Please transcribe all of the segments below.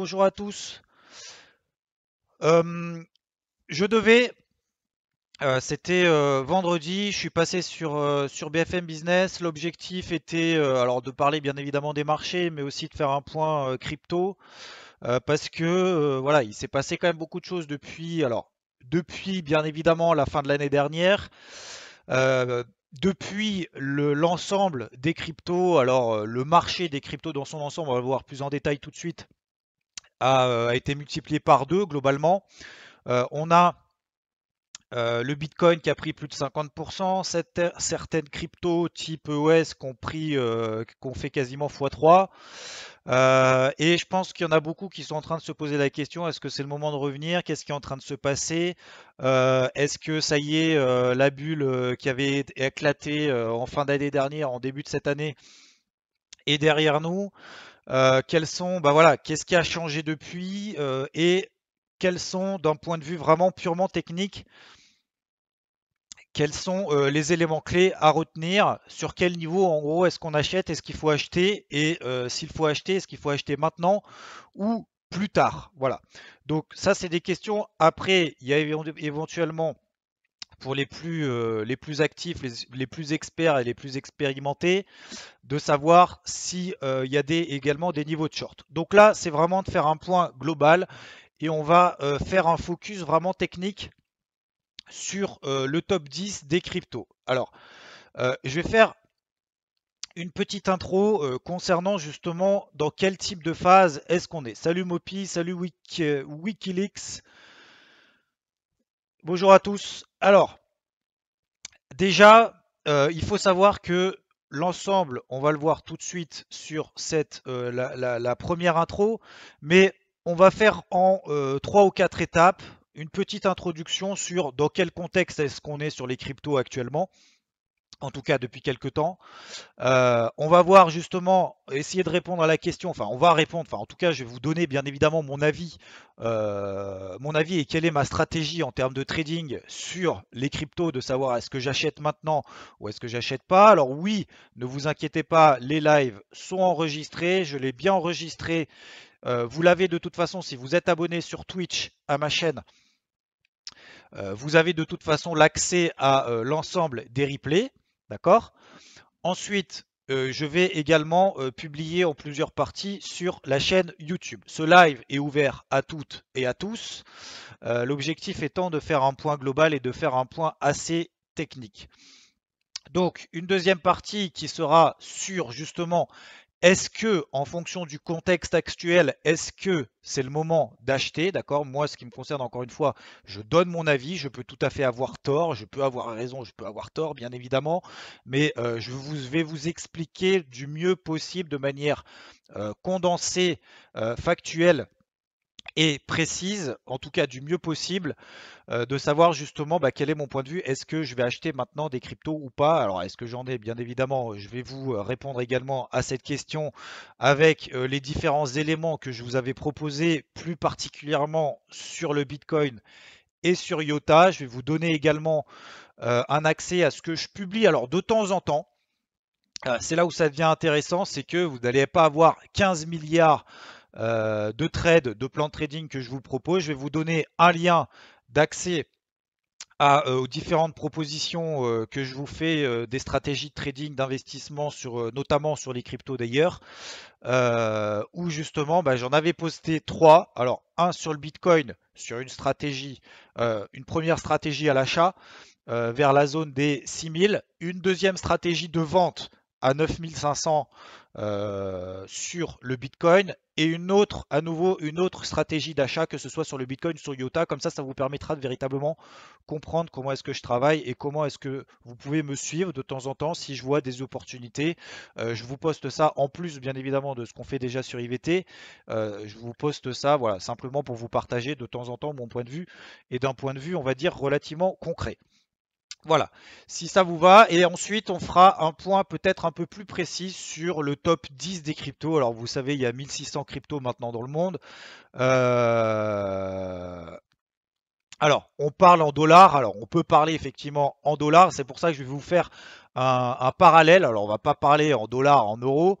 bonjour à tous. Euh, je devais, c'était vendredi, je suis passé sur BFM Business. L'objectif était alors de parler bien évidemment des marchés, mais aussi de faire un point crypto, parce que voilà, il s'est passé quand même beaucoup de choses depuis bien évidemment la fin de l'année dernière. Depuis l'ensemble des cryptos, le marché des cryptos dans son ensemble, on va le voir plus en détail tout de suite, a été multiplié par deux globalement. On a le Bitcoin qui a pris plus de 50%, certaines cryptos type EOS qui ont fait quasiment x3. Et je pense qu'il y en a beaucoup qui sont en train de se poser la question, est-ce que c'est le moment de revenir? Qu'est-ce qui est en train de se passer? Est-ce que ça y est, la bulle qui avait éclaté en fin d'année dernière, en début de cette année, est derrière nous? Bah voilà, qu'est-ce qui a changé depuis? Et quels sont, d'un point de vue vraiment purement technique, quels sont les éléments clés à retenir? Sur quel niveau, en gros, est-ce qu'on achète? Est-ce qu'il faut acheter? Et s'il faut acheter, est-ce qu'il faut acheter maintenant ou plus tard? Voilà. Donc ça, c'est des questions. Après, il y a éventuellement pour les plus actifs, les plus experts et les plus expérimentés, de savoir si il y a également des niveaux de short. Donc là, c'est vraiment de faire un point global et on va faire un focus vraiment technique sur le top 10 des cryptos. Alors, je vais faire une petite intro concernant justement dans quel type de phase est-ce qu'on est. Salut Mopi, salut Wikileaks, bonjour à tous. Alors, déjà, il faut savoir que l'ensemble, on va le voir tout de suite sur la première intro, mais on va faire en 3 ou 4 étapes une petite introduction sur dans quel contexte est-ce qu'on est sur les cryptos actuellement, en tout cas depuis quelques temps. On va voir justement, essayer de répondre à la question, enfin on va répondre, enfin en tout cas je vais vous donner bien évidemment mon avis et quelle est ma stratégie en termes de trading sur les cryptos, de savoir est-ce que j'achète maintenant ou est-ce que j'achète pas. Alors oui, ne vous inquiétez pas, les lives sont enregistrés, je l'ai bien enregistré. Vous l'avez de toute façon si vous êtes abonné sur Twitch à ma chaîne. Vous avez de toute façon l'accès à l'ensemble des replays, d'accord? Ensuite, je vais également publier en plusieurs parties sur la chaîne YouTube. Ce live est ouvert à toutes et à tous. L'objectif étant de faire un point global et de faire un point assez technique. Donc, une deuxième partie qui sera sur justement est-ce que, en fonction du contexte actuel, est-ce que c'est le moment d'acheter? D'accord? Moi, ce qui me concerne, encore une fois, je donne mon avis. Je peux tout à fait avoir tort. Je peux avoir raison. Je peux avoir tort, bien évidemment. Mais vais vous expliquer du mieux possible, de manière condensée, factuelle et précise, en tout cas du mieux possible, de savoir justement quel est mon point de vue. Est-ce que je vais acheter maintenant des cryptos ou pas? Alors, est-ce que j'en ai? Bien évidemment, je vais vous répondre également à cette question avec les différents éléments que je vous avais proposés, plus particulièrement sur le Bitcoin et sur IOTA. Je vais vous donner également un accès à ce que je publie. Alors, de temps en temps, c'est là où ça devient intéressant, c'est que vous n'allez pas avoir 15 milliards de trades, de plans de trading que je vous propose. Je vais vous donner un lien d'accès aux différentes propositions que je vous fais, des stratégies de trading, d'investissement, notamment sur les cryptos d'ailleurs, où justement j'en avais posté trois. Alors un sur le Bitcoin, sur une première stratégie à l'achat vers la zone des 6000, une deuxième stratégie de vente à 9500 sur le Bitcoin et à nouveau une autre stratégie d'achat, que ce soit sur le Bitcoin ou sur IOTA. Comme ça vous permettra de véritablement comprendre comment est-ce que je travaille et comment est-ce que vous pouvez me suivre de temps en temps si je vois des opportunités. Je vous poste ça en plus bien évidemment de ce qu'on fait déjà sur IVT. Je vous poste ça voilà, simplement pour vous partager de temps en temps mon point de vue et d'un point de vue on va dire relativement concret. Voilà, si ça vous va. Et ensuite, on fera un point peut-être un peu plus précis sur le top 10 des cryptos. Alors, vous savez, il y a 1600 cryptos maintenant dans le monde. Euh, Alors, on parle en dollars. Alors, on peut parler effectivement en dollars. C'est pour ça que je vais vous faire un parallèle. Alors, on va pas parler en dollars, en euros.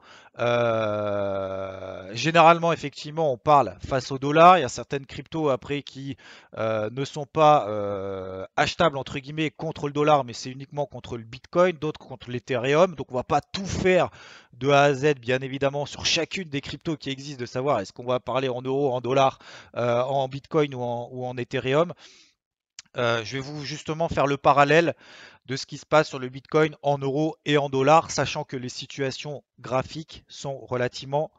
Généralement, effectivement, on parle face au dollar. Il y a certaines cryptos après qui ne sont pas achetables entre guillemets contre le dollar, mais c'est uniquement contre le Bitcoin, d'autres contre l'Ethereum. Donc on va pas tout faire de A à Z, bien évidemment, sur chacune des cryptos qui existent, de savoir est-ce qu'on va parler en euros, en dollars, en Bitcoin ou en Ethereum. Je vais vous justement faire le parallèle de ce qui se passe sur le Bitcoin en euros et en dollars, sachant que les situations graphiques sont relativement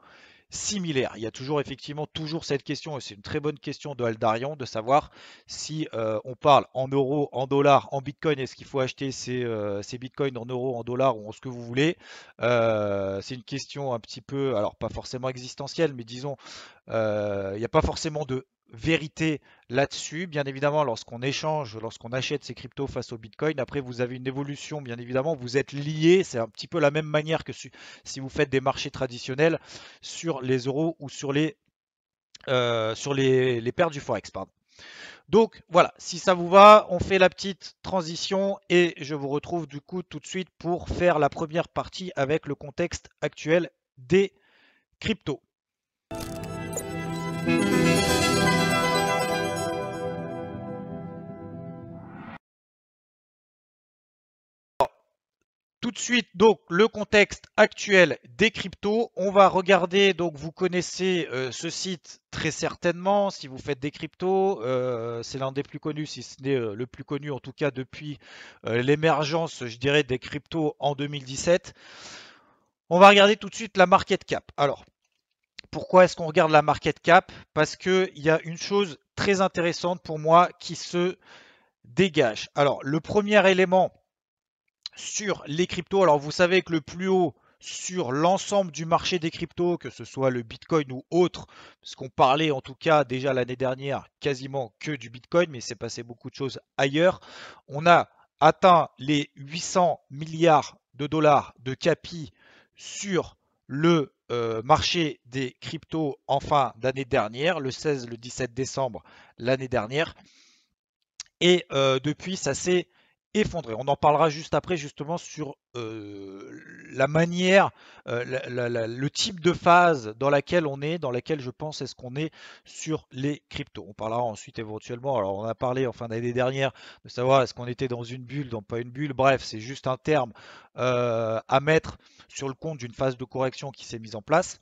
similaires. Il y a toujours effectivement toujours cette question, et c'est une très bonne question de Aldarion, de savoir si on parle en euros, en dollars, en Bitcoin, est-ce qu'il faut acheter ces Bitcoins en euros, en dollars ou en ce que vous voulez. C'est une question un petit peu, alors pas forcément existentielle, mais disons il n'y a pas forcément de vérité là-dessus. Bien évidemment, lorsqu'on échange, lorsqu'on achète ces cryptos face au Bitcoin, après vous avez une évolution, bien évidemment, vous êtes lié, c'est un petit peu la même manière que si vous faites des marchés traditionnels sur les euros ou sur les paires du Forex. Pardon. Donc voilà, si ça vous va, on fait la petite transition et je vous retrouve du coup tout de suite pour faire la première partie avec le contexte actuel des cryptos. Tout de suite, donc, le contexte actuel des cryptos. On va regarder, donc, vous connaissez ce site très certainement. Si vous faites des cryptos, c'est l'un des plus connus, si ce n'est le plus connu, en tout cas, depuis l'émergence, je dirais, des cryptos en 2017. On va regarder tout de suite la market cap. Alors, pourquoi est-ce qu'on regarde la market cap? Parce qu'il y a une chose très intéressante pour moi qui se dégage. Alors, le premier élément sur les cryptos. Alors vous savez que le plus haut sur l'ensemble du marché des cryptos, que ce soit le Bitcoin ou autre, parce qu'on parlait en tout cas déjà l'année dernière quasiment que du Bitcoin, mais il s'est passé beaucoup de choses ailleurs. On a atteint les 800 milliards de dollars de capi sur le marché des cryptos en fin d'année dernière, le 16, le 17 décembre l'année dernière. Et depuis, ça s'est effondré. On en parlera juste après, justement, sur la manière, le type de phase dans laquelle on est, dans laquelle je pense est-ce qu'on est sur les cryptos. On parlera ensuite éventuellement, alors on a parlé en fin d'année dernière de savoir est-ce qu'on était dans une bulle, dans pas une bulle. Bref, c'est juste un terme à mettre sur le compte d'une phase de correction qui s'est mise en place.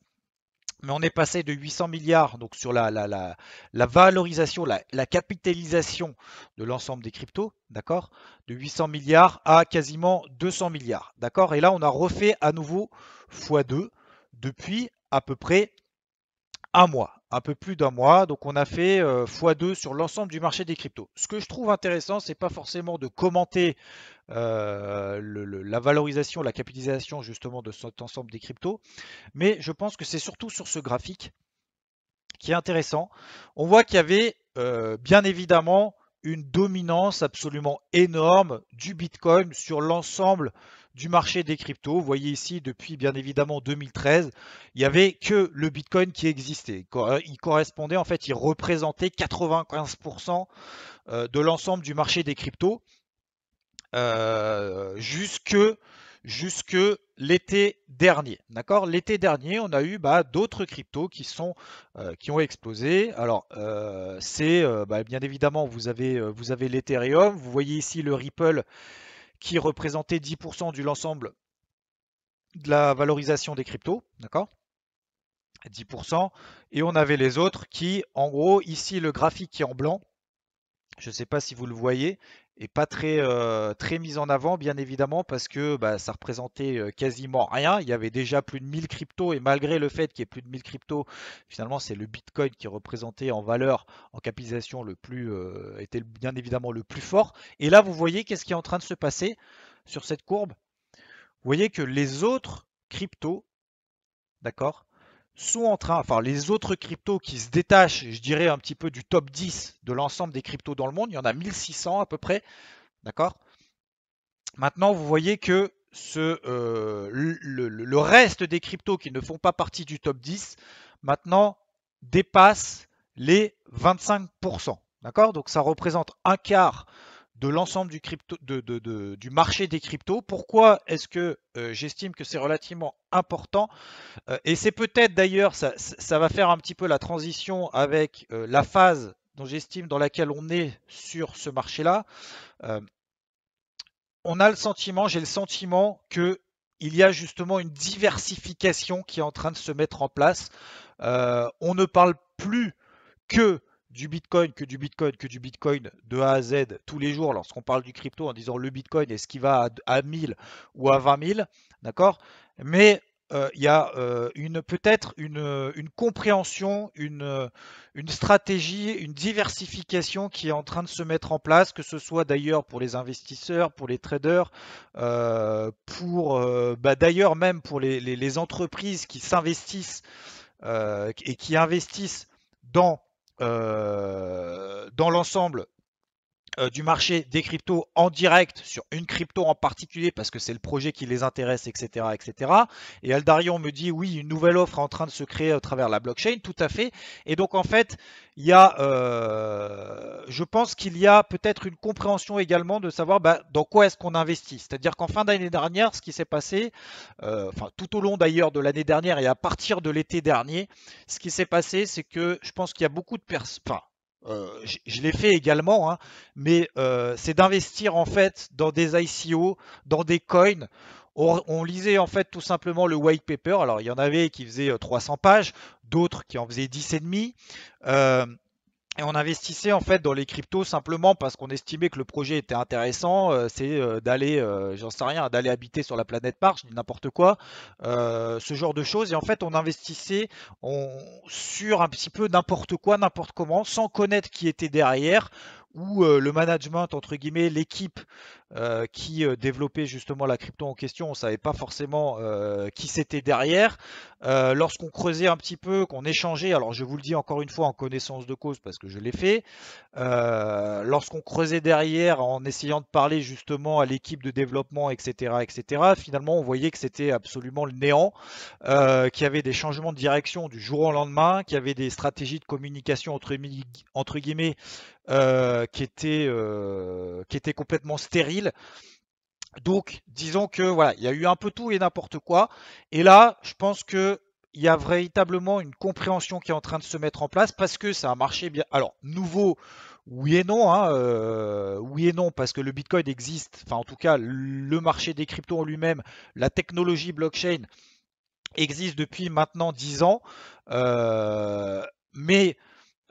Mais on est passé de 800 milliards, donc sur la valorisation, la capitalisation de l'ensemble des cryptos, d'accord, de 800 milliards à quasiment 200 milliards, d'accord. Et là, on a refait à nouveau x2 depuis à peu près un mois, un peu plus d'un mois. Donc on a fait x2 sur l'ensemble du marché des cryptos. Ce que je trouve intéressant, c'est pas forcément de commenter la valorisation, la capitalisation justement de cet ensemble des cryptos, mais je pense que c'est surtout sur ce graphique qui est intéressant. On voit qu'il y avait bien évidemment une dominance absolument énorme du Bitcoin sur l'ensemble du marché des cryptos. Vous voyez ici, depuis bien évidemment 2013, il n'y avait que le Bitcoin qui existait. Il correspondait, en fait, il représentait 95% de l'ensemble du marché des cryptos jusque l'été dernier. D'accord? L'été dernier, on a eu d'autres cryptos qui ont explosé. Alors, c'est bien évidemment, vous avez l'Ethereum. Vous voyez ici le Ripple qui représentait 10% de l'ensemble de la valorisation des cryptos. D'accord? 10%. Et on avait les autres qui, en gros, ici le graphique qui est en blanc, je ne sais pas si vous le voyez, et pas très mis en avant, bien évidemment, parce que ça représentait quasiment rien. Il y avait déjà plus de 1000 cryptos, et malgré le fait qu'il y ait plus de 1000 cryptos, finalement, c'est le Bitcoin qui représentait en valeur, en capitalisation, était bien évidemment le plus fort. Et là, vous voyez qu'est-ce qui est en train de se passer sur cette courbe. Vous voyez que les autres cryptos, d'accord, sont en train, enfin les autres cryptos qui se détachent, je dirais un petit peu du top 10 de l'ensemble des cryptos dans le monde, il y en a 1600 à peu près, d'accord. Maintenant, vous voyez que le reste des cryptos qui ne font pas partie du top 10, maintenant dépassent les 25%, d'accord. Donc ça représente un quart de l'ensemble du du marché des cryptos. Pourquoi est-ce que j'estime que c'est relativement important? Et c'est peut-être d'ailleurs, ça va faire un petit peu la transition avec la phase dont j'estime dans laquelle on est sur ce marché-là. Euh, on a le sentiment, j'ai le sentiment que il y a justement une diversification qui est en train de se mettre en place. On ne parle plus que du Bitcoin, que du Bitcoin, que du Bitcoin de A à Z tous les jours lorsqu'on parle du crypto en disant le Bitcoin est-ce qu'il va à 1000 ou à 20 000, d'accord? Mais il y a peut-être une compréhension, une stratégie, une diversification qui est en train de se mettre en place, que ce soit d'ailleurs pour les investisseurs, pour les traders, d'ailleurs même pour les entreprises qui s'investissent et qui investissent dans l'ensemble du marché des cryptos en direct sur une crypto en particulier parce que c'est le projet qui les intéresse, etc., etc. Et Aldarion me dit oui, une nouvelle offre est en train de se créer à travers la blockchain, tout à fait. Et donc en fait, je pense qu'il y a peut-être une compréhension également de savoir dans quoi est-ce qu'on investit. C'est-à-dire qu'en fin d'année dernière, ce qui s'est passé, enfin tout au long d'ailleurs de l'année dernière et à partir de l'été dernier, ce qui s'est passé, c'est que je pense qu'il y a beaucoup de personnes, enfin, je l'ai fait également, hein, mais c'est d'investir en fait dans des ICO, dans des coins. On lisait en fait tout simplement le white paper. Alors il y en avait qui faisaient 300 pages, d'autres qui en faisaient 10 et demi. Euh, et on investissait en fait dans les cryptos simplement parce qu'on estimait que le projet était intéressant. C'est d'aller, j'en sais rien, d'aller habiter sur la planète Mars, je dis n'importe quoi, ce genre de choses. Et en fait, on investissait sur un petit peu n'importe quoi, n'importe comment, sans connaître qui était derrière ou le management entre guillemets, l'équipe qui développait justement la crypto en question. On ne savait pas forcément qui c'était derrière. Lorsqu'on creusait un petit peu, qu'on échangeait, alors je vous le dis encore une fois en connaissance de cause parce que je l'ai fait, lorsqu'on creusait derrière en essayant de parler justement à l'équipe de développement, etc., etc., finalement on voyait que c'était absolument le néant, qu'il y avait des changements de direction du jour au lendemain, qu'il y avait des stratégies de communication entre guillemets qui étaient complètement stériles. Donc, disons que voilà, il y a eu un peu tout et n'importe quoi. Et là, je pense que il y a véritablement une compréhension qui est en train de se mettre en place parce que c'est un marché bien. Alors, nouveau, oui et non, hein, oui et non, parce que le Bitcoin existe, enfin en tout cas, le marché des cryptos en lui-même, la technologie blockchain existe depuis maintenant 10 ans. Mais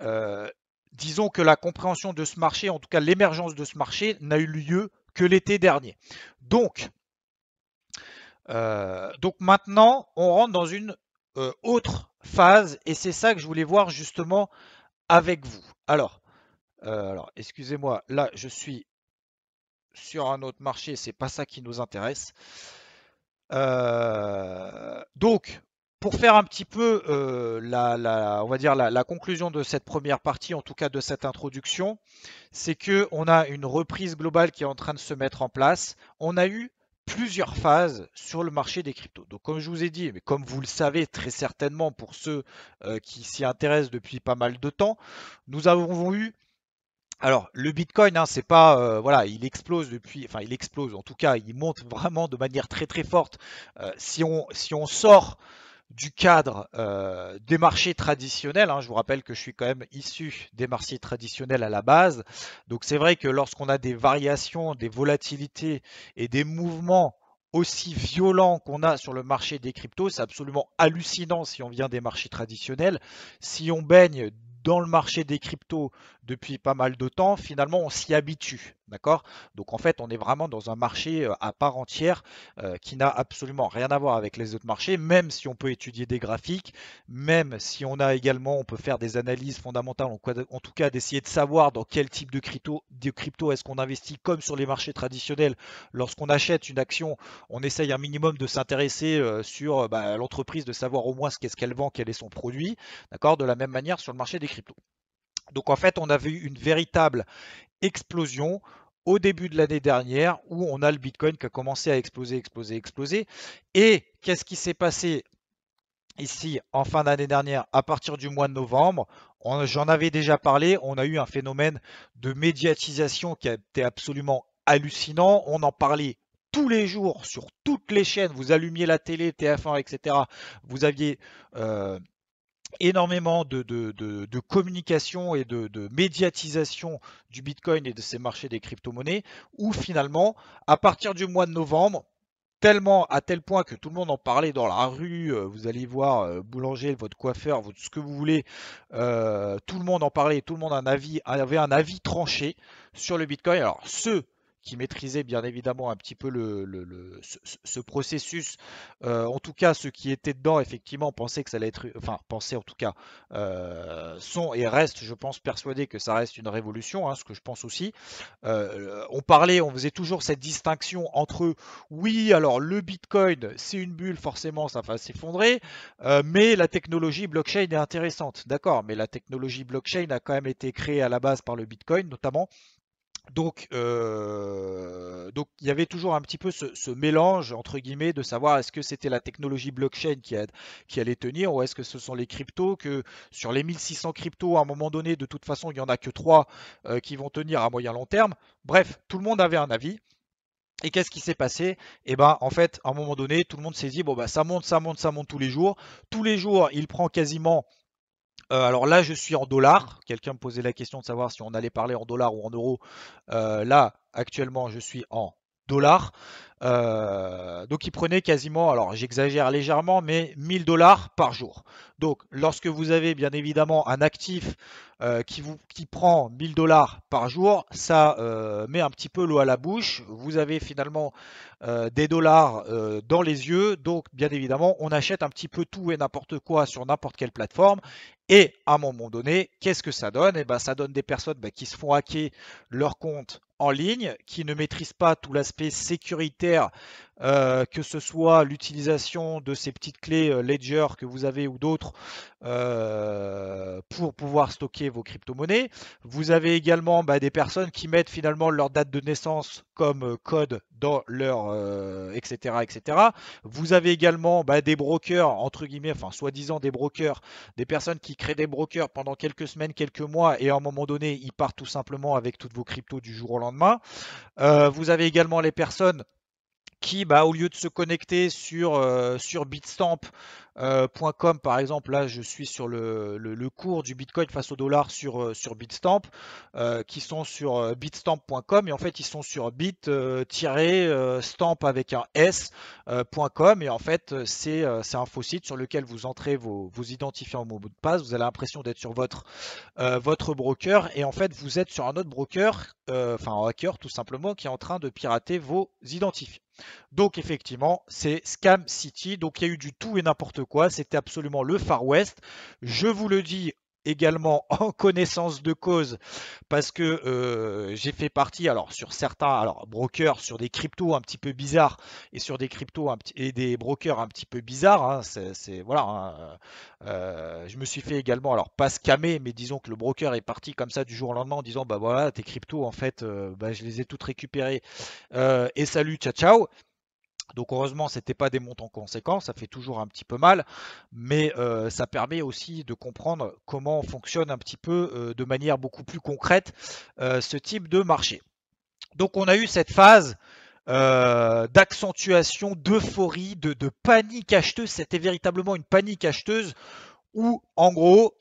euh, disons que la compréhension de ce marché, en tout cas l'émergence de ce marché, n'a eu lieu que l'été dernier. Donc maintenant, on rentre dans une autre phase et c'est ça que je voulais voir justement avec vous. Alors excusez-moi, là je suis sur un autre marché, c'est pas ça qui nous intéresse. Donc, pour faire un petit peu on va dire la conclusion de cette première partie, en tout cas de cette introduction, c'est que on a une reprise globale qui est en train de se mettre en place. On a eu plusieurs phases sur le marché des cryptos. Donc, comme je vous ai dit, mais comme vous le savez très certainement pour ceux qui s'y intéressent depuis pas mal de temps, nous avons eu alors, le Bitcoin, hein, c'est pas, voilà, il explose depuis, enfin, il explose, en tout cas, il monte vraiment de manière très très forte. Si on sort du cadre des marchés traditionnels, hein, je vous rappelle que je suis quand même issu des marchés traditionnels à la base. Donc, c'est vrai que lorsqu'on a des variations, des volatilités et des mouvements aussi violents qu'on a sur le marché des cryptos, c'est absolument hallucinant si on vient des marchés traditionnels. Si on baigne dans le marché des cryptos depuis pas mal de temps, finalement on s'y habitue, d'accord? Donc en fait on est vraiment dans un marché à part entière qui n'a absolument rien à voir avec les autres marchés, même si on peut étudier des graphiques, même si on peut faire des analyses fondamentales, en tout cas d'essayer de savoir dans quel type de crypto est-ce qu'on investit, comme sur les marchés traditionnels. Lorsqu'on achète une action, on essaye un minimum de s'intéresser sur l'entreprise, de savoir au moins ce qu'est-ce qu'elle vend, quel est son produit, d'accord? De la même manière sur le marché des cryptos. Donc en fait, on avait eu une véritable explosion au début de l'année dernière où on a le Bitcoin qui a commencé à exploser, exploser, exploser. Et qu'est-ce qui s'est passé ici en fin d'année dernière, à partir du mois de novembre, j'en avais déjà parlé, on a eu un phénomène de médiatisation qui a été absolument hallucinant. On en parlait tous les jours sur toutes les chaînes. Vous allumiez la télé, TF1, etc. Vous aviez énormément de communication et de médiatisation du Bitcoin et de ces marchés des crypto-monnaies, où finalement, à partir du mois de novembre, tellement à tel point que tout le monde en parlait dans la rue, vous allez voir boulanger, votre coiffeur, ce que vous voulez, tout le monde en parlait, tout le monde avait un avis tranché sur le Bitcoin. Alors ceux qui maîtrisaient bien évidemment un petit peu ce processus, en tout cas ceux qui étaient dedans effectivement pensaient que ça allait être, enfin pensaient en tout cas, sont et restent, je pense, persuadés que ça reste une révolution, hein, ce que je pense aussi. On faisait toujours cette distinction entre oui, alors le Bitcoin, c'est une bulle, forcément, ça va s'effondrer, mais la technologie blockchain est intéressante. D'accord, mais la technologie blockchain a quand même été créée à la base par le Bitcoin, notamment. Donc, il y avait toujours un petit peu ce mélange, entre guillemets, de savoir est-ce que c'était la technologie blockchain qui allait tenir ou est-ce que ce sont les cryptos, que sur les 1600 cryptos, à un moment donné, de toute façon, il n'y en a que 3 qui vont tenir à moyen long terme. Bref, tout le monde avait un avis. Et qu'est-ce qui s'est passé? Eh ben, en fait, à un moment donné, tout le monde s'est dit, bon, bah, ça monte, ça monte, ça monte tous les jours. Tous les jours, il prend quasiment. Alors là, je suis en dollars. Quelqu'un me posait la question de savoir si on allait parler en dollars ou en euros. Là, actuellement, je suis en dollars. Donc, il prenait quasiment, alors j'exagère légèrement, mais 1000 dollars par jour. Donc, lorsque vous avez bien évidemment un actif qui prend 1000 dollars par jour, ça met un petit peu l'eau à la bouche. Vous avez finalement des dollars dans les yeux. Donc, bien évidemment, on achète un petit peu tout et n'importe quoi sur n'importe quelle plateforme. Et à un moment donné, qu'est-ce que ça donne? Eh ben, ça donne des personnes qui se font hacker leur compte en ligne, qui ne maîtrisent pas tout l'aspect sécuritaire, que ce soit l'utilisation de ces petites clés Ledger que vous avez ou d'autres pour pouvoir stocker vos crypto-monnaies. Vous avez également des personnes qui mettent finalement leur date de naissance comme code dans leur etc., etc. Vous avez également des brokers, entre guillemets, enfin soi-disant des brokers, des personnes qui créent des brokers pendant quelques semaines, quelques mois, et à un moment donné, ils partent tout simplement avec toutes vos cryptos du jour au lendemain. Vous avez également les personnes qui, au lieu de se connecter sur bitstamp.com, par exemple, là je suis sur le cours du Bitcoin face au dollar sur Bitstamp, qui sont sur bitstamp.com, et en fait ils sont sur bit-stamp avec un s.com, et en fait c'est un faux site sur lequel vous entrez vos identifiants au mot de passe. Vous avez l'impression d'être sur votre broker, et en fait vous êtes sur un autre broker, enfin un hacker tout simplement, qui est en train de pirater vos identifiants. Donc effectivement, c'est Scam City. Donc il y a eu du tout et n'importe quoi. C'était absolument le Far West. Je vous le dis également en connaissance de cause, parce que j'ai fait partie, alors sur certains, alors brokers, sur des cryptos un petit peu bizarres, et sur des cryptos et des brokers un petit peu bizarres, hein, voilà, hein, je me suis fait également, alors pas scammer, mais disons que le broker est parti comme ça du jour au lendemain en disant bah voilà, tes cryptos en fait, je les ai toutes récupérées, et salut, ciao ciao. Donc heureusement, c'était pas des montants conséquents, ça fait toujours un petit peu mal, mais ça permet aussi de comprendre comment fonctionne un petit peu de manière beaucoup plus concrète ce type de marché. Donc on a eu cette phase d'accentuation, d'euphorie, de panique acheteuse. C'était véritablement une panique acheteuse où, en gros,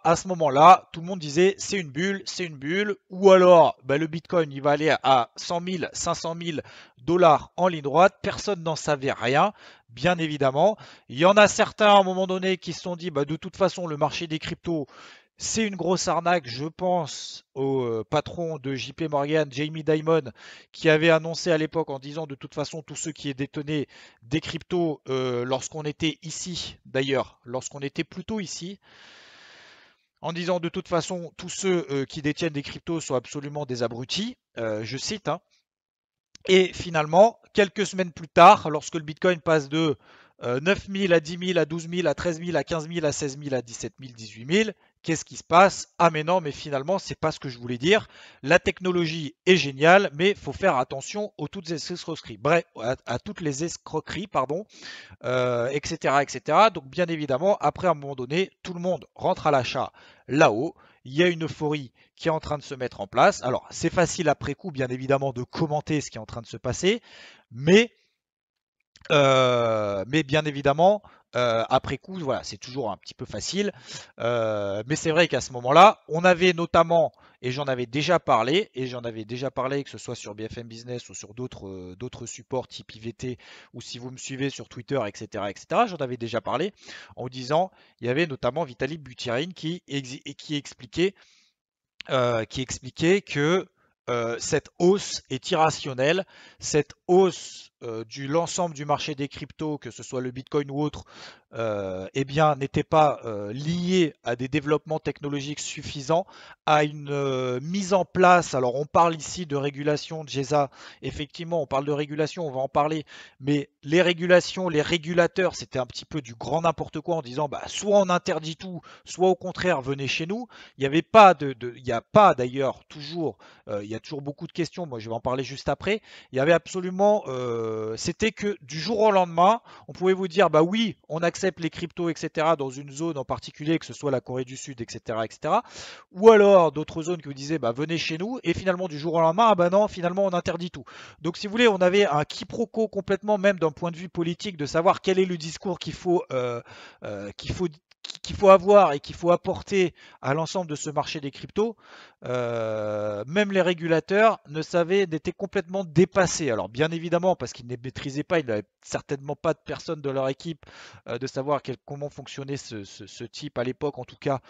à ce moment-là, tout le monde disait c'est une bulle, ou alors le Bitcoin il va aller à 100 000, 500 000 dollars en ligne droite, personne n'en savait rien, bien évidemment. Il y en a certains à un moment donné qui se sont dit de toute façon le marché des cryptos c'est une grosse arnaque. Je pense au patron de JP Morgan, Jamie Dimon, qui avait annoncé à l'époque en disant de toute façon tous ceux qui détenaient des cryptos lorsqu'on était ici, d'ailleurs, lorsqu'on était plutôt ici, en disant de toute façon tous ceux qui détiennent des cryptos sont absolument des abrutis, je cite, hein. Et finalement, quelques semaines plus tard, lorsque le Bitcoin passe de 9 000 à 10 000 à 12 000 à 13 000 à 15 000 à 16 000 à 17 000, 18 000, qu'est-ce qui se passe? Ah mais non, mais finalement, c'est pas ce que je voulais dire. La technologie est géniale, mais il faut faire attention aux toutes les escroqueries. Bref, à toutes les escroqueries, pardon, etc., etc. Donc bien évidemment, après à un moment donné, tout le monde rentre à l'achat là-haut. Il y a une euphorie qui est en train de se mettre en place. Alors c'est facile après coup, bien évidemment, de commenter ce qui est en train de se passer, mais mais bien évidemment, après coup, voilà, c'est toujours un petit peu facile. Mais c'est vrai qu'à ce moment-là, on avait notamment, et j'en avais déjà parlé, que ce soit sur BFM Business ou sur d'autres supports type IVT, ou si vous me suivez sur Twitter, etc., etc., j'en avais déjà parlé en vous disant, il y avait notamment Vitaly Buterin qui expliquait que cette hausse est irrationnelle, cette hausse de l'ensemble du marché des cryptos, que ce soit le Bitcoin ou autre, eh bien, n'était pas liée à des développements technologiques suffisants, à une mise en place. Alors, on parle ici de régulation de GESA. Effectivement, on parle de régulation, on va en parler. Mais les régulations, les régulateurs, c'était un petit peu du grand n'importe quoi en disant, bah, soit on interdit tout, soit au contraire, venez chez nous. Il n'y avait pas il n'y a pas d'ailleurs toujours, il y a toujours beaucoup de questions. Moi, je vais en parler juste après. Il y avait absolument, c'était que du jour au lendemain, on pouvait vous dire, bah oui, on accepte les cryptos, etc. dans une zone en particulier, que ce soit la Corée du Sud, etc., etc. Ou alors d'autres zones qui vous disaient, bah venez chez nous. Et finalement, du jour au lendemain, ah bah non, finalement, on interdit tout. Donc, si vous voulez, on avait un quiproquo complètement, même d'un point de vue politique, de savoir quel est le discours qu'il faut qu'il faut avoir et qu'il faut apporter à l'ensemble de ce marché des cryptos, même les régulateurs n'étaient complètement dépassés. Alors bien évidemment, parce qu'ils ne maîtrisaient pas, ils n'avaient certainement pas de personne de leur équipe de savoir comment fonctionnait ce type à l'époque, en tout cas,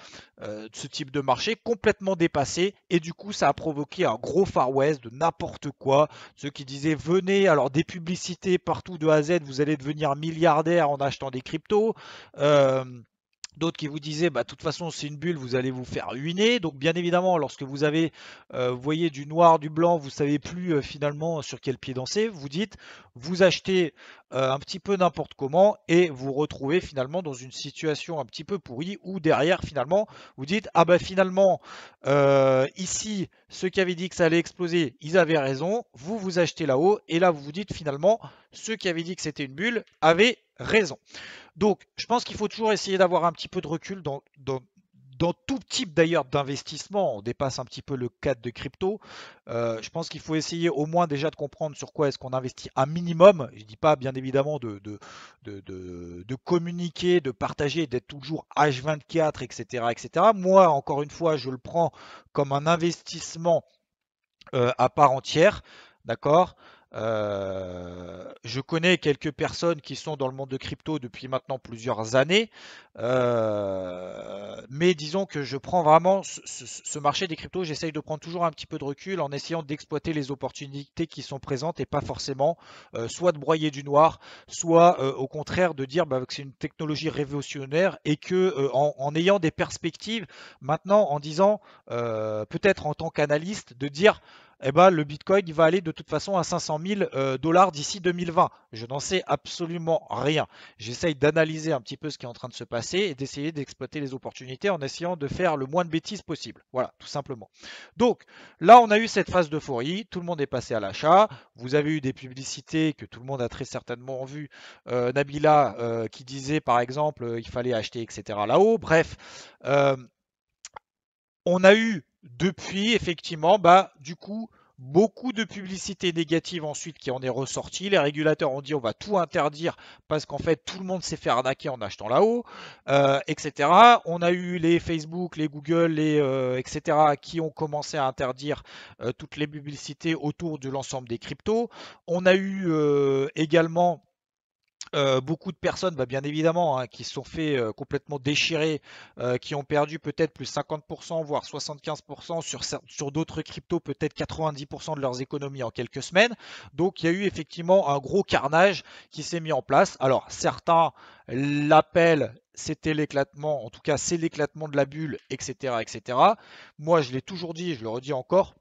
ce type de marché, complètement dépassé. Et du coup, ça a provoqué un gros Far West de n'importe quoi. Ceux qui disaient, venez, alors des publicités partout de A à Z, vous allez devenir milliardaire en achetant des cryptos. Euh, D'autres qui vous disaient, bah, de toute façon, c'est une bulle, vous allez vous faire ruiner. Donc, bien évidemment, lorsque vous voyez du noir, du blanc, vous savez plus finalement sur quel pied danser. Vous dites, vous achetez un petit peu n'importe comment et vous retrouvez finalement dans une situation un petit peu pourrie où derrière, finalement, vous dites, ah bah finalement, ici, ceux qui avaient dit que ça allait exploser, ils avaient raison. Vous achetez là-haut et là, vous vous dites finalement, ceux qui avaient dit que c'était une bulle avaient raison. Donc, je pense qu'il faut toujours essayer d'avoir un petit peu de recul dans tout type d'ailleurs d'investissement. On dépasse un petit peu le cadre de crypto. Je pense qu'il faut essayer au moins déjà de comprendre sur quoi est-ce qu'on investit un minimum. Je ne dis pas bien évidemment de communiquer, de partager, d'être toujours H24, etc., etc. Moi, encore une fois, je le prends comme un investissement à part entière, d'accord? Je connais quelques personnes qui sont dans le monde de crypto depuis maintenant plusieurs années, mais disons que je prends vraiment ce marché des cryptos, j'essaye de prendre toujours un petit peu de recul en essayant d'exploiter les opportunités qui sont présentes et pas forcément soit de broyer du noir, soit au contraire de dire bah, que c'est une technologie révolutionnaire et que en ayant des perspectives maintenant en disant peut-être en tant qu'analyste de dire eh ben, le Bitcoin il va aller de toute façon à 500 000 dollars d'ici 2020. Je n'en sais absolument rien. J'essaye d'analyser un petit peu ce qui est en train de se passer et d'essayer d'exploiter les opportunités en essayant de faire le moins de bêtises possible. Voilà, tout simplement. Donc là, on a eu cette phase d'euphorie. Tout le monde est passé à l'achat. Vous avez eu des publicités que tout le monde a très certainement vues. Nabila qui disait par exemple il fallait acheter, etc. là-haut. Bref. euh, on a eu depuis, effectivement, bah, du coup, beaucoup de publicité négative ensuite qui en est ressorti. Les régulateurs ont dit on va tout interdire parce qu'en fait tout le monde s'est fait arnaquer en achetant là-haut, etc. On a eu les Facebook, les Google, etc. qui ont commencé à interdire toutes les publicités autour de l'ensemble des cryptos. On a eu également beaucoup de personnes, bah, bien évidemment, hein, qui se sont fait complètement déchirer, qui ont perdu peut-être plus 50%, voire 75% sur d'autres cryptos, peut-être 90% de leurs économies en quelques semaines. Donc il y a eu effectivement un gros carnage qui s'est mis en place. Alors certains l'appellent, c'était l'éclatement, en tout cas c'est l'éclatement de la bulle, etc., etc. Moi je l'ai toujours dit, je le redis encore.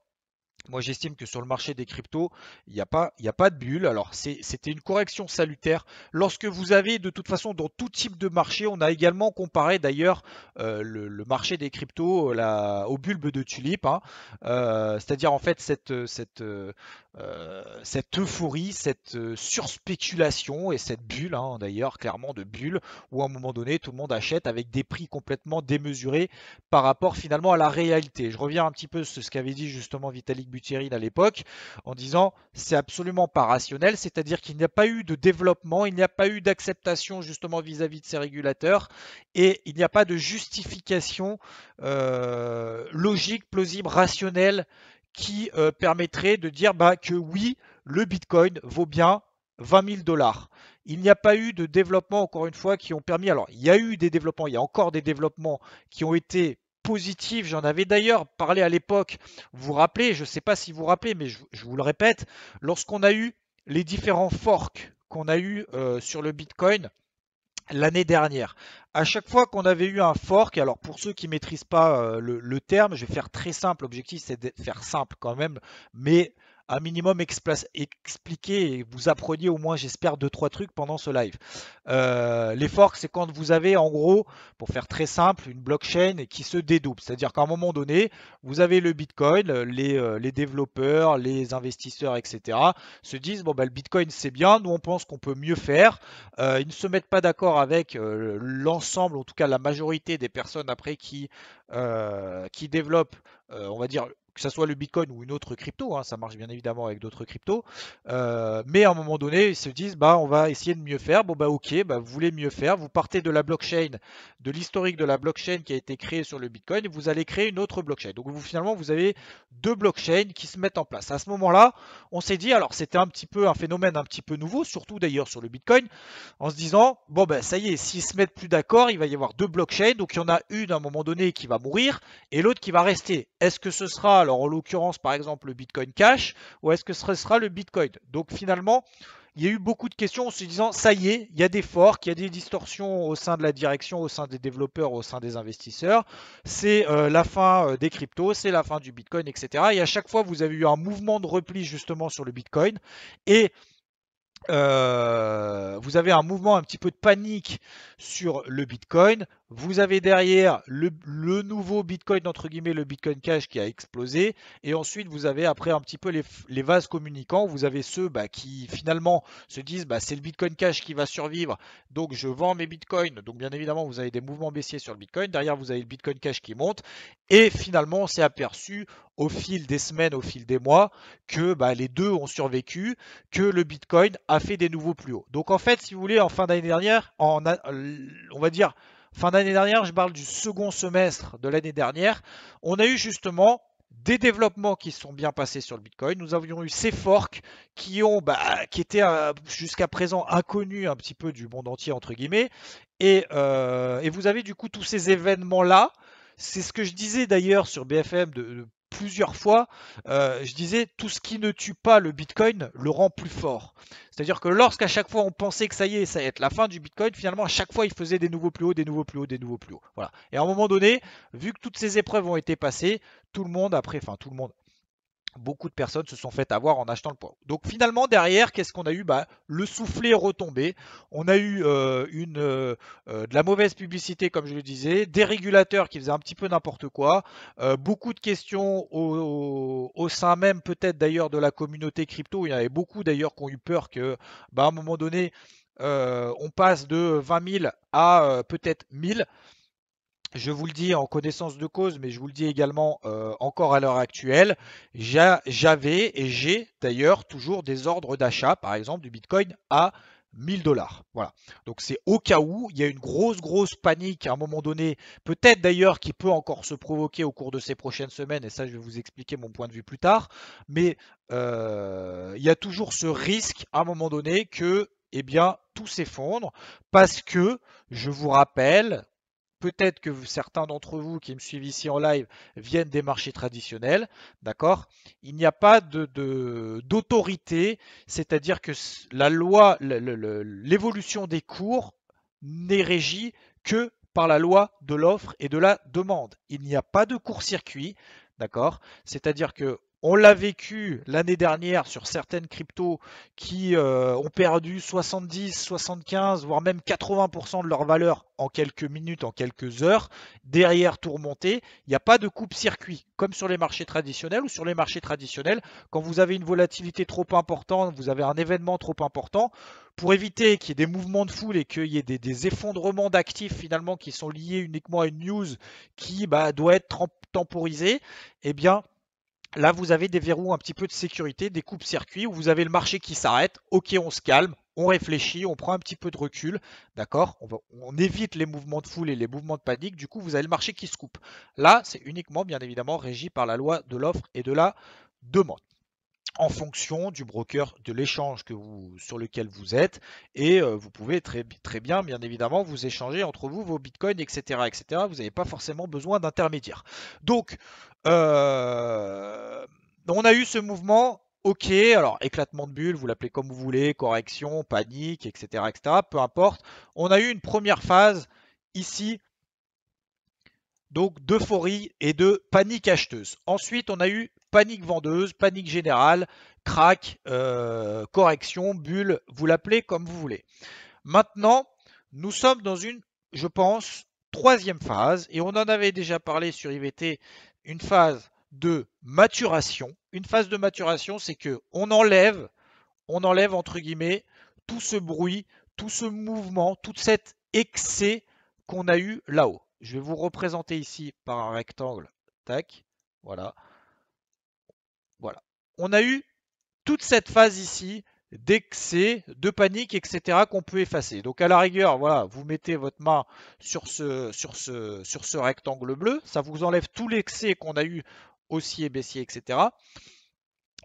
Moi, j'estime que sur le marché des cryptos, il y a pas de bulle. Alors, c'était une correction salutaire. Lorsque vous avez, de toute façon, dans tout type de marché, on a également comparé d'ailleurs le marché des cryptos au bulbe de tulipe, hein. C'est-à-dire en fait cette euphorie, cette surspéculation et cette bulle, hein, d'ailleurs, clairement de bulle, où à un moment donné, tout le monde achète avec des prix complètement démesurés par rapport finalement à la réalité. Je reviens un petit peu sur ce qu'avait dit justement Vitalik Buterin à l'époque, en disant c'est absolument pas rationnel, c'est-à-dire qu'il n'y a pas eu de développement, il n'y a pas eu d'acceptation justement vis-à-vis de ces régulateurs, et il n'y a pas de justification logique, plausible, rationnelle qui permettrait de dire bah, que oui, le Bitcoin vaut bien 20 000 dollars. Il n'y a pas eu de développement, encore une fois, qui ont permis. Alors, il y a eu des développements, il y a encore des développements qui ont été positifs. J'en avais d'ailleurs parlé à l'époque. Vous vous rappelez, je ne sais pas si vous vous rappelez, mais je vous le répète, lorsqu'on a eu les différents forks qu'on a eu sur le Bitcoin l'année dernière. À chaque fois qu'on avait eu un fork, alors pour ceux qui ne maîtrisent pas le terme, je vais faire très simple, l'objectif c'est de faire simple quand même, mais un minimum expliquer et vous appreniez au moins j'espère 2-3 trucs pendant ce live. Les forks c'est quand vous avez en gros, pour faire très simple, une blockchain qui se dédouble, c'est-à-dire qu'à un moment donné, vous avez le Bitcoin, les développeurs, les investisseurs, etc. se disent bon bah le Bitcoin c'est bien, nous on pense qu'on peut mieux faire. Ils ne se mettent pas d'accord avec l'ensemble, en tout cas la majorité des personnes après qui développent, on va dire, que ce soit le Bitcoin ou une autre crypto, hein, ça marche bien évidemment avec d'autres cryptos, mais à un moment donné, ils se disent, bah, on va essayer de mieux faire. Bon, bah, ok, bah, vous voulez mieux faire, vous partez de la blockchain, de l'historique de la blockchain qui a été créée sur le Bitcoin, et vous allez créer une autre blockchain. Donc, finalement, vous avez deux blockchains qui se mettent en place. À ce moment-là, on s'est dit, alors c'était un petit peu un phénomène un petit peu nouveau, surtout d'ailleurs sur le Bitcoin, en se disant, bon ben ça y est, s'ils se mettent plus d'accord, il va y avoir deux blockchains, donc il y en a une à un moment donné qui va mourir et l'autre qui va rester. Est-ce que ce sera, alors en l'occurrence par exemple le Bitcoin Cash, ou est-ce que ce sera le Bitcoin? Donc finalement, il y a eu beaucoup de questions en se disant, ça y est, il y a des forks, il y a des distorsions au sein de la direction, au sein des développeurs, au sein des investisseurs. C'est la fin des cryptos, c'est la fin du Bitcoin, etc. Et à chaque fois, vous avez eu un mouvement de repli justement sur le Bitcoin. Et vous avez un mouvement un petit peu de panique sur le Bitcoin. Vous avez derrière le nouveau Bitcoin, entre guillemets, le Bitcoin Cash qui a explosé. Et ensuite, vous avez après un petit peu les vases communicants. Vous avez ceux qui finalement se disent bah, c'est le Bitcoin Cash qui va survivre. Donc je vends mes Bitcoins. Donc bien évidemment, vous avez des mouvements baissiers sur le Bitcoin. Derrière, vous avez le Bitcoin Cash qui monte. Et finalement, on s'est aperçu au fil des semaines, au fil des mois, que bah, les deux ont survécu, que le Bitcoin a fait des nouveaux plus hauts. Donc en fait, si vous voulez, en fin d'année dernière, on va dire fin d'année dernière, je parle du second semestre de l'année dernière, on a eu justement des développements qui se sont bien passés sur le Bitcoin. Nous avions eu ces forks qui étaient jusqu'à présent inconnus un petit peu du monde entier entre guillemets. Et vous avez du coup tous ces événements-là. C'est ce que je disais d'ailleurs sur BFM plusieurs fois. Je disais tout ce qui ne tue pas le Bitcoin le rend plus fort. C'est-à-dire que lorsqu'à chaque fois on pensait que ça y est, ça allait être la fin du Bitcoin, finalement à chaque fois il faisait des nouveaux plus hauts, des nouveaux plus hauts, des nouveaux plus hauts. Voilà. Et à un moment donné, vu que toutes ces épreuves ont été passées, tout le monde après, enfin tout le monde, beaucoup de personnes se sont fait avoir en achetant le poids. Donc finalement derrière, qu'est-ce qu'on a eu bah, le soufflet est retombé. On a eu de la mauvaise publicité comme je le disais, des régulateurs qui faisaient un petit peu n'importe quoi, beaucoup de questions au sein même peut-être d'ailleurs de la communauté crypto. Il y en avait beaucoup d'ailleurs qui ont eu peur que bah, à un moment donné on passe de 20 000 à peut-être 1000. Je vous le dis en connaissance de cause, mais je vous le dis également encore à l'heure actuelle, j'avais et j'ai d'ailleurs toujours des ordres d'achat, par exemple du Bitcoin à 1000 dollars. Voilà. Donc c'est au cas où il y a une grosse panique à un moment donné, peut-être d'ailleurs qui peut encore se provoquer au cours de ces prochaines semaines, et ça je vais vous expliquer mon point de vue plus tard, mais il y a toujours ce risque à un moment donné que eh bien, tout s'effondre parce que, je vous rappelle, peut-être que certains d'entre vous qui me suivent ici en live viennent des marchés traditionnels, d'accord? Il n'y a pas d'autorité, c'est-à-dire que la loi, l'évolution des cours n'est régie que par la loi de l'offre et de la demande. Il n'y a pas de court-circuit, d'accord? C'est-à-dire que On l'a vécu l'année dernière sur certaines cryptos qui ont perdu 70, 75, voire même 80% de leur valeur en quelques minutes, en quelques heures. Derrière tout remonter, il n'y a pas de coupe-circuit comme sur les marchés traditionnels ou sur les marchés traditionnels. Quand vous avez une volatilité trop importante, vous avez un événement trop important, pour éviter qu'il y ait des mouvements de foule et qu'il y ait des effondrements d'actifs finalement qui sont liés uniquement à une news qui doit être temporisée, eh bien là, vous avez des verrous un petit peu de sécurité, des coupes-circuits où vous avez le marché qui s'arrête. Ok, on se calme, on réfléchit, on prend un petit peu de recul, d'accord, on évite les mouvements de foule et les mouvements de panique. Du coup, vous avez le marché qui se coupe. Là, c'est uniquement, bien évidemment, régi par la loi de l'offre et de la demande en fonction du broker, de l'échange sur lequel vous êtes, et vous pouvez très bien, bien évidemment, vous échanger entre vous vos bitcoins, etc., etc. Vous n'avez pas forcément besoin d'intermédiaires. Donc, on a eu ce mouvement. Ok, alors éclatement de bulle, vous l'appelez comme vous voulez, correction, panique, etc., etc. Peu importe. On a eu une première phase ici, donc d'euphorie et de panique acheteuse. Ensuite, on a eu panique vendeuse, panique générale, crack, correction, bulle, vous l'appelez comme vous voulez. Maintenant, nous sommes dans une, je pense, troisième phase, et on en avait déjà parlé sur IVT, une phase de maturation. Une phase de maturation, c'est que on enlève entre guillemets tout ce bruit, tout ce mouvement, tout cet excès qu'on a eu là-haut. Je vais vous représenter ici par un rectangle. Tac, voilà. Voilà. On a eu toute cette phase ici d'excès, de panique, etc. qu'on peut effacer. Donc à la rigueur, voilà, vous mettez votre main sur ce rectangle bleu, ça vous enlève tout l'excès qu'on a eu haussier, baissier, etc.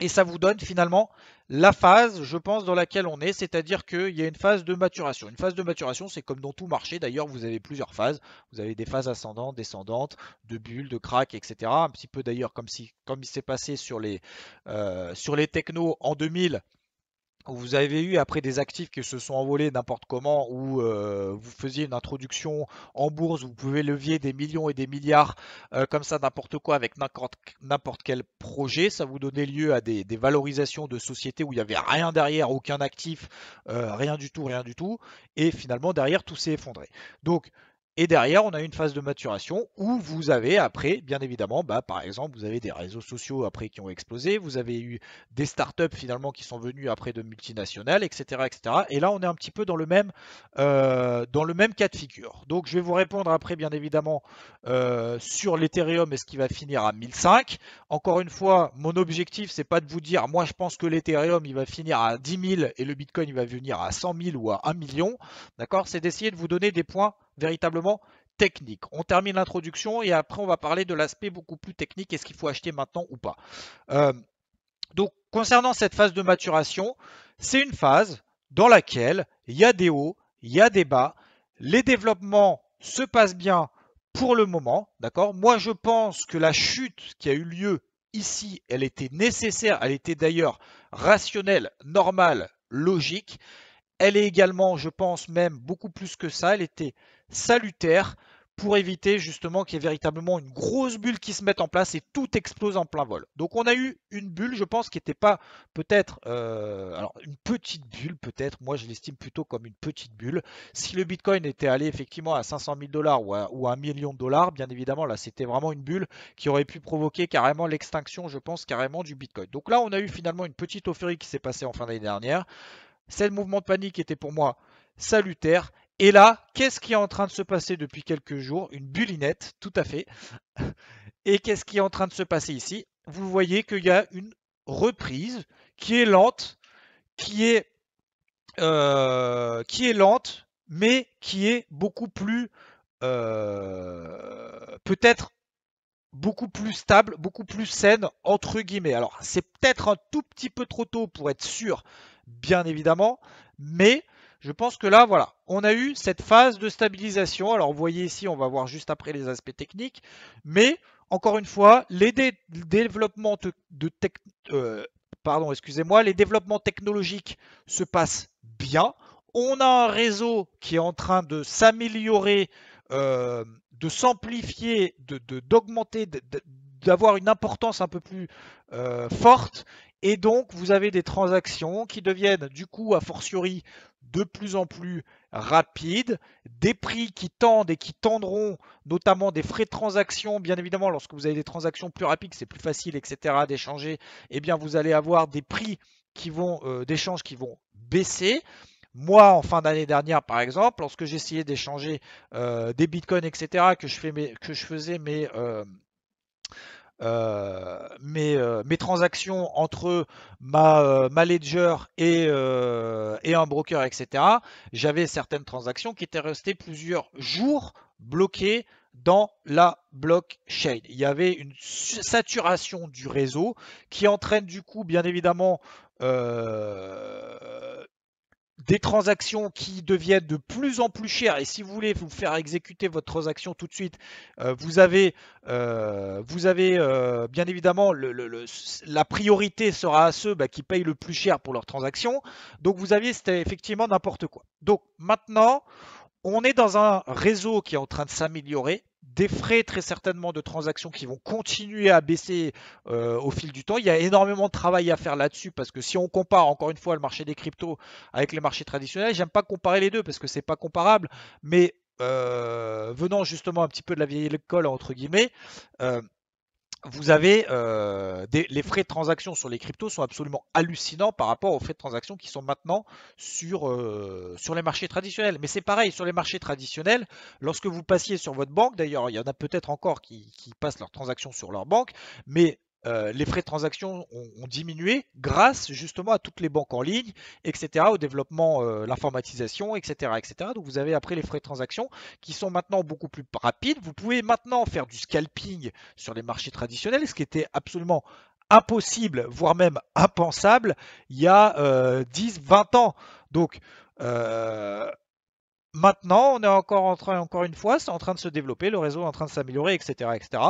Et ça vous donne finalement la phase, je pense, dans laquelle on est, c'est-à-dire qu'il y a une phase de maturation. Une phase de maturation, c'est comme dans tout marché, d'ailleurs, vous avez plusieurs phases. Vous avez des phases ascendantes, descendantes, de bulles, de cracks, etc. Un petit peu d'ailleurs comme il s'est passé sur les technos en 2000, vous avez eu après des actifs qui se sont envolés n'importe comment, où vous faisiez une introduction en bourse, vous pouvez levier des millions et des milliards comme ça n'importe quoi avec n'importe quel projet. Ça vous donnait lieu à des valorisations de sociétés où il n'y avait rien derrière, aucun actif, rien du tout, rien du tout. Et finalement derrière tout s'est effondré. Donc et derrière, on a une phase de maturation où vous avez après, bien évidemment, par exemple, vous avez des réseaux sociaux après qui ont explosé, vous avez eu des startups finalement qui sont venues après de multinationales, etc., etc. Et là, on est un petit peu dans le même cas de figure. Donc, je vais vous répondre après, bien évidemment, sur l'Ethereum et ce qui va finir à 1005. Encore une fois, mon objectif, c'est pas de vous dire, moi, je pense que l'Ethereum, il va finir à 10 000 et le Bitcoin, il va venir à 100 000 ou à 1 million. D'accord? C'est d'essayer de vous donner des points véritablement techniques. On termine l'introduction et après, on va parler de l'aspect beaucoup plus technique. Est-ce qu'il faut acheter maintenant ou pas? Donc, concernant cette phase de maturation, c'est une phase dans laquelle il y a des hauts, il y a des bas, les développements se passent bien pour le moment, d'accord? Moi, je pense que la chute qui a eu lieu ici, elle était nécessaire, elle était d'ailleurs rationnelle, normale, logique. Elle est également, je pense même beaucoup plus que ça, elle était salutaire pour éviter justement qu'il y ait véritablement une grosse bulle qui se mette en place et tout explose en plein vol. Donc on a eu une bulle, je pense, qui n'était pas peut-être, alors une petite bulle peut-être, moi je l'estime plutôt comme une petite bulle. Si le Bitcoin était allé effectivement à 500 000 dollars ou à 1 million de dollars, bien évidemment là c'était vraiment une bulle qui aurait pu provoquer carrément l'extinction, je pense, carrément du Bitcoin. Donc là on a eu finalement une petite euphorie qui s'est passée en fin d'année dernière. C'est le mouvement de panique était pour moi salutaire. Et là, qu'est-ce qui est en train de se passer depuis quelques jours? Une bullinette, tout à fait. Et qu'est-ce qui est en train de se passer ici? Vous voyez qu'il y a une reprise qui est lente, qui est lente, mais qui est beaucoup plus, peut-être beaucoup plus stable, beaucoup plus saine, entre guillemets. Alors, c'est peut-être un tout petit peu trop tôt pour être sûr, bien évidemment, mais je pense que là, voilà, on a eu cette phase de stabilisation. Alors, vous voyez ici, on va voir juste après les aspects techniques, mais encore une fois, les développements pardon, excusez-moi, les développements technologiques se passent bien. On a un réseau qui est en train de s'améliorer, de s'amplifier, d'augmenter, d'avoir une importance un peu plus forte. Et donc, vous avez des transactions qui deviennent, du coup, a fortiori, de plus en plus rapides, des prix qui tendent et qui tendront, notamment des frais de transaction. Bien évidemment, lorsque vous avez des transactions plus rapides, c'est plus facile, etc., d'échanger. Eh bien, vous allez avoir des prix d'échange qui vont baisser. Moi, en fin d'année dernière, par exemple, lorsque j'essayais d'échanger des bitcoins, etc., que je faisais mes transactions entre ma ledger et un broker, etc., j'avais certaines transactions qui étaient restées plusieurs jours bloquées dans la blockchain. Il y avait une saturation du réseau qui entraîne du coup, bien évidemment, des transactions qui deviennent de plus en plus chères. Et si vous voulez vous faire exécuter votre transaction tout de suite, vous avez bien évidemment la priorité sera à ceux qui payent le plus cher pour leur transaction. Donc vous aviez, c'était effectivement n'importe quoi. Donc maintenant, on est dans un réseau qui est en train de s'améliorer, des frais très certainement de transactions qui vont continuer à baisser au fil du temps. Il y a énormément de travail à faire là-dessus parce que si on compare encore une fois le marché des cryptos avec les marchés traditionnels, j'aime pas comparer les deux parce que c'est pas comparable, mais venant justement un petit peu de la vieille école entre guillemets, vous avez les frais de transaction sur les cryptos sont absolument hallucinants par rapport aux frais de transaction qui sont maintenant sur les marchés traditionnels. Mais c'est pareil, sur les marchés traditionnels, lorsque vous passiez sur votre banque, d'ailleurs, il y en a peut-être encore qui passent leurs transactions sur leur banque, mais les frais de transaction ont diminué grâce justement à toutes les banques en ligne, etc., au développement, l'informatisation, etc., etc. Donc vous avez après les frais de transaction qui sont maintenant beaucoup plus rapides. Vous pouvez maintenant faire du scalping sur les marchés traditionnels, ce qui était absolument impossible, voire même impensable, il y a 10-20 ans. Donc, maintenant, on est encore une fois, c'est en train de se développer, le réseau est en train de s'améliorer, etc., etc.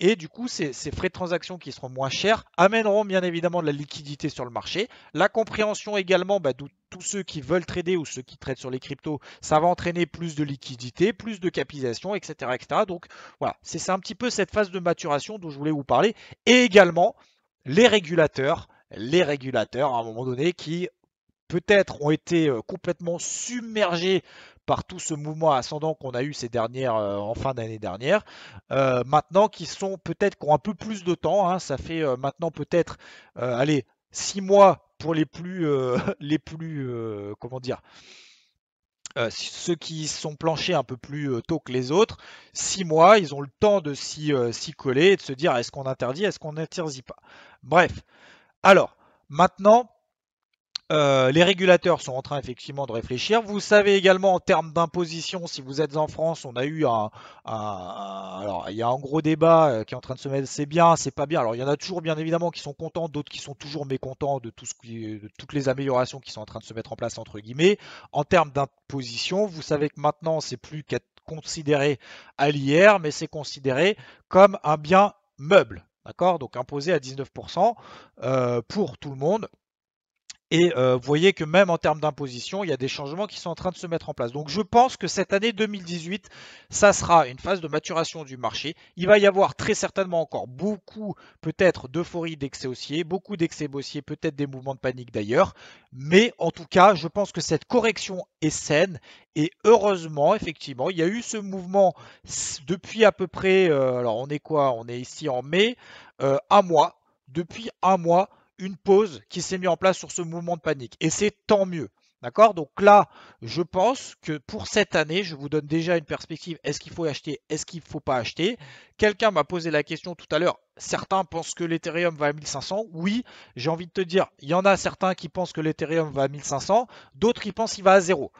Et du coup, ces frais de transaction qui seront moins chers amèneront bien évidemment de la liquidité sur le marché. La compréhension également, tous ceux qui veulent trader ou ceux qui traitent sur les cryptos, ça va entraîner plus de liquidité, plus de capitalisation, etc., etc. Donc voilà, c'est un petit peu cette phase de maturation dont je voulais vous parler. Et également, les régulateurs à un moment donné qui peut-être ont été complètement submergés par tout ce mouvement ascendant qu'on a eu ces dernières en fin d'année dernière. Maintenant, qui sont peut-être qui ont un peu plus de temps, hein, ça fait maintenant peut-être allez 6 mois pour les plus comment dire, ceux qui sont planchés un peu plus tôt que les autres. 6 mois, ils ont le temps de s'y coller et de se dire est-ce qu'on interdit, est-ce qu'on n'interdit pas. Bref, alors maintenant. Les régulateurs sont en train effectivement de réfléchir. Vous savez également en termes d'imposition, si vous êtes en France, on a eu alors il y a un gros débat qui est en train de se mettre, c'est bien, c'est pas bien. Alors il y en a toujours bien évidemment qui sont contents, d'autres qui sont toujours mécontents de de toutes les améliorations qui sont en train de se mettre en place entre guillemets. En termes d'imposition, vous savez que maintenant c'est plus qu'être considéré à l'IR, mais c'est considéré comme un bien meuble, d'accord? Donc imposé à 19% pour tout le monde. Et vous voyez que même en termes d'imposition, il y a des changements qui sont en train de se mettre en place. Donc je pense que cette année 2018, ça sera une phase de maturation du marché. Il va y avoir très certainement encore beaucoup peut-être d'euphorie d'excès haussier, beaucoup d'excès baissiers, peut-être des mouvements de panique d'ailleurs. Mais en tout cas, je pense que cette correction est saine. Et heureusement, effectivement, il y a eu ce mouvement depuis à peu près, alors on est quoi? On est ici en mai, un mois. Depuis un mois, une pause qui s'est mise en place sur ce mouvement de panique. Et c'est tant mieux. D'accord? Donc là, je pense que pour cette année, je vous donne déjà une perspective. Est-ce qu'il faut acheter? Est-ce qu'il ne faut pas acheter? Quelqu'un m'a posé la question tout à l'heure. Certains pensent que l'Ethereum va à 1500. Oui, j'ai envie de te dire, il y en a certains qui pensent que l'Ethereum va à 1500, d'autres qui pensent qu'il va à zéro.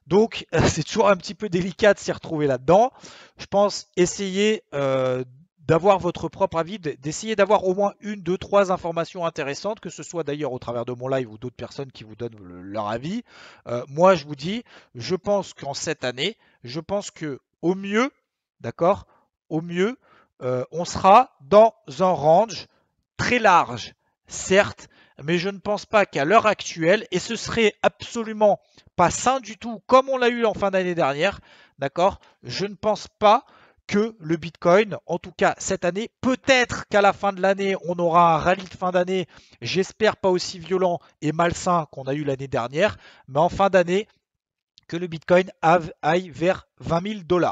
Donc, c'est toujours un petit peu délicat de s'y retrouver là-dedans. Je pense essayer d'avoir votre propre avis, d'essayer d'avoir au moins une, deux, trois informations intéressantes, que ce soit d'ailleurs au travers de mon live ou d'autres personnes qui vous donnent leur avis. Moi, je vous dis, je pense qu'en cette année, je pense que au mieux, d'accord, au mieux, on sera dans un range très large, certes, mais je ne pense pas qu'à l'heure actuelle, et ce serait absolument pas sain du tout, comme on l'a eu en fin d'année dernière, d'accord, je ne pense pas que le Bitcoin, en tout cas cette année, peut-être qu'à la fin de l'année, on aura un rallye de fin d'année, j'espère pas aussi violent et malsain qu'on a eu l'année dernière, mais en fin d'année, que le Bitcoin aille vers 20 000 $.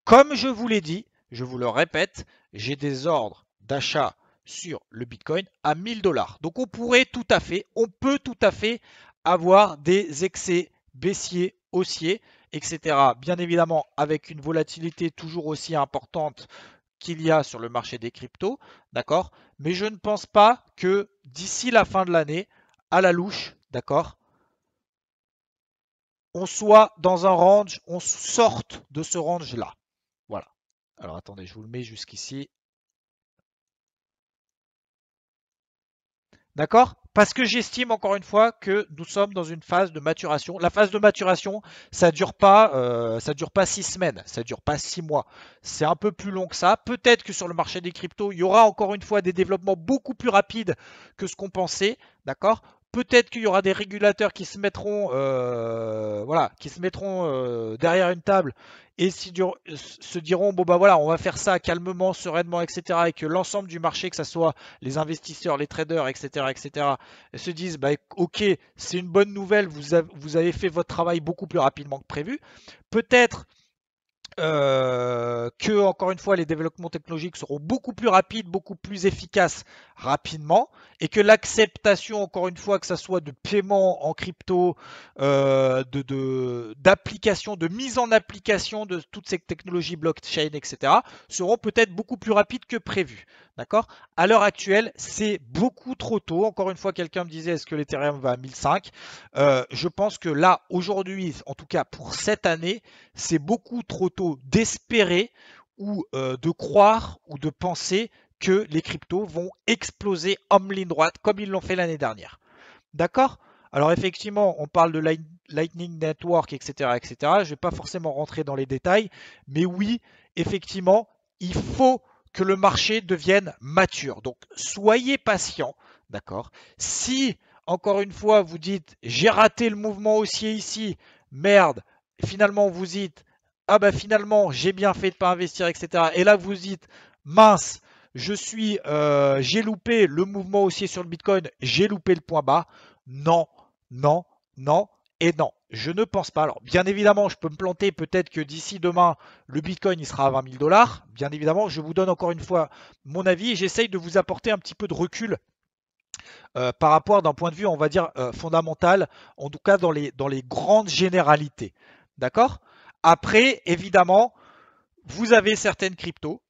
Comme je vous l'ai dit, je vous le répète, j'ai des ordres d'achat sur le Bitcoin à 1000 $. Donc on peut tout à fait avoir des excès baissiers, haussiers, etc. Bien évidemment, avec une volatilité toujours aussi importante qu'il y a sur le marché des cryptos, d'accord? Mais je ne pense pas que d'ici la fin de l'année, à la louche, d'accord, on soit dans un range, on sorte de ce range-là. Voilà. Alors attendez, je vous le mets jusqu'ici. D'accord? Parce que j'estime encore une fois que nous sommes dans une phase de maturation. La phase de maturation, ça dure pas 6 semaines, ça dure pas 6 mois. C'est un peu plus long que ça. Peut-être que sur le marché des cryptos, il y aura encore une fois des développements beaucoup plus rapides que ce qu'on pensait. D'accord? Peut-être qu'il y aura des régulateurs qui se mettront, voilà, qui se mettront derrière une table et se diront bon bah voilà, on va faire ça calmement, sereinement, etc. Et que l'ensemble du marché, que ce soit les investisseurs, les traders, etc., se disent bah, ok, c'est une bonne nouvelle, vous avez fait votre travail beaucoup plus rapidement que prévu. Peut-être que, encore une fois, les développements technologiques seront beaucoup plus rapides, beaucoup plus efficaces rapidement, et que l'acceptation, encore une fois, que ce soit de paiement en crypto, d'application, de mise en application de toutes ces technologies blockchain, etc., seront peut-être beaucoup plus rapides que prévu. D'accord? À l'heure actuelle, c'est beaucoup trop tôt. Encore une fois, quelqu'un me disait est-ce que l'Ethereum va à 1005? Je pense que là, aujourd'hui, en tout cas pour cette année, c'est beaucoup trop tôt d'espérer ou de croire ou de penser que les cryptos vont exploser en ligne droite comme ils l'ont fait l'année dernière. D'accord? Alors effectivement, on parle de Lightning Network, etc., etc. Je ne vais pas forcément rentrer dans les détails, mais oui, effectivement, il faut que le marché devienne mature. Donc soyez patient, d'accord? Si, encore une fois, vous dites j'ai raté le mouvement haussier ici, merde, finalement vous dites ah bah finalement j'ai bien fait de ne pas investir, etc. Et là vous dites mince, j'ai loupé le mouvement haussier sur le Bitcoin, j'ai loupé le point bas. Non, non, non et non. Je ne pense pas. Alors, bien évidemment, je peux me planter. Peut-être que d'ici demain, le Bitcoin il sera à 20 000 $. Bien évidemment, je vous donne encore une fois mon avis et j'essaye de vous apporter un petit peu de recul par rapport d'un point de vue, on va dire, fondamental, en tout cas dans les grandes généralités. D'accord? Après, évidemment, vous avez certaines cryptos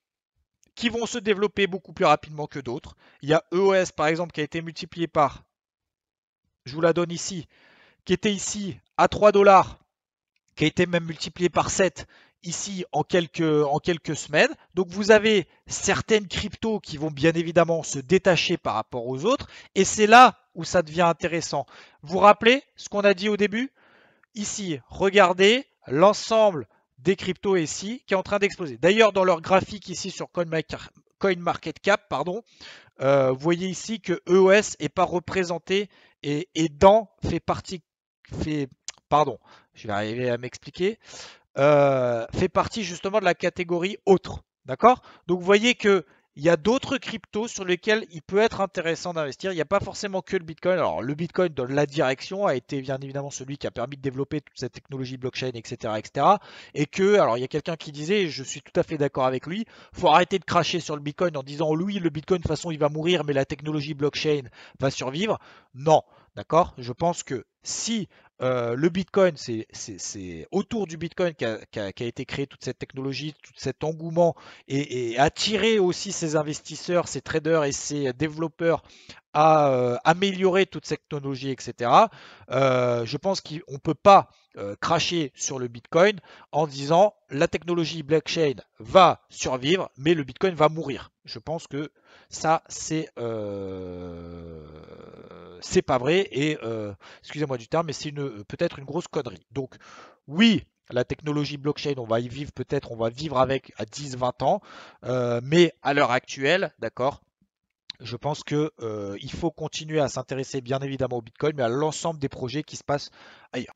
qui vont se développer beaucoup plus rapidement que d'autres. Il y a EOS, par exemple, qui a été multiplié par, je vous la donne ici, qui était ici à 3 $, qui a été même multiplié par 7 ici en quelques semaines. Donc vous avez certaines cryptos qui vont bien évidemment se détacher par rapport aux autres. Et c'est là où ça devient intéressant. Vous vous rappelez ce qu'on a dit au début? Ici, regardez l'ensemble des cryptos ici qui est en train d'exploser. D'ailleurs, dans leur graphique ici sur CoinMarketCap, pardon, vous voyez ici que EOS n'est pas représenté et DAN pardon, je vais arriver à m'expliquer, fait partie justement de la catégorie autre. D'accord? Donc vous voyez que il y a d'autres cryptos sur lesquels il peut être intéressant d'investir. Il n'y a pas forcément que le Bitcoin. Alors le Bitcoin dans la direction a été bien évidemment celui qui a permis de développer toute cette technologie blockchain, etc., etc. Et que, alors il y a quelqu'un qui disait, et je suis tout à fait d'accord avec lui, faut arrêter de cracher sur le Bitcoin en disant oui, le Bitcoin de toute façon il va mourir, mais la technologie blockchain va survivre. Non, d'accord? Je pense que si le Bitcoin, c'est autour du Bitcoin qu'a été créée toute cette technologie, tout cet engouement et attirer aussi ces investisseurs, ces traders et ces développeurs à améliorer toute cette technologie, etc. Je pense qu'on ne peut pas cracher sur le Bitcoin en disant la technologie blockchain va survivre, mais le Bitcoin va mourir. Je pense que ça, c'est pas vrai et excusez-moi du terme, mais c'est peut-être une grosse connerie. Donc oui, la technologie blockchain, on va y vivre peut-être, on va vivre avec à 10-20 ans, mais à l'heure actuelle, d'accord, je pense que il faut continuer à s'intéresser bien évidemment au Bitcoin, mais à l'ensemble des projets qui se passent ailleurs.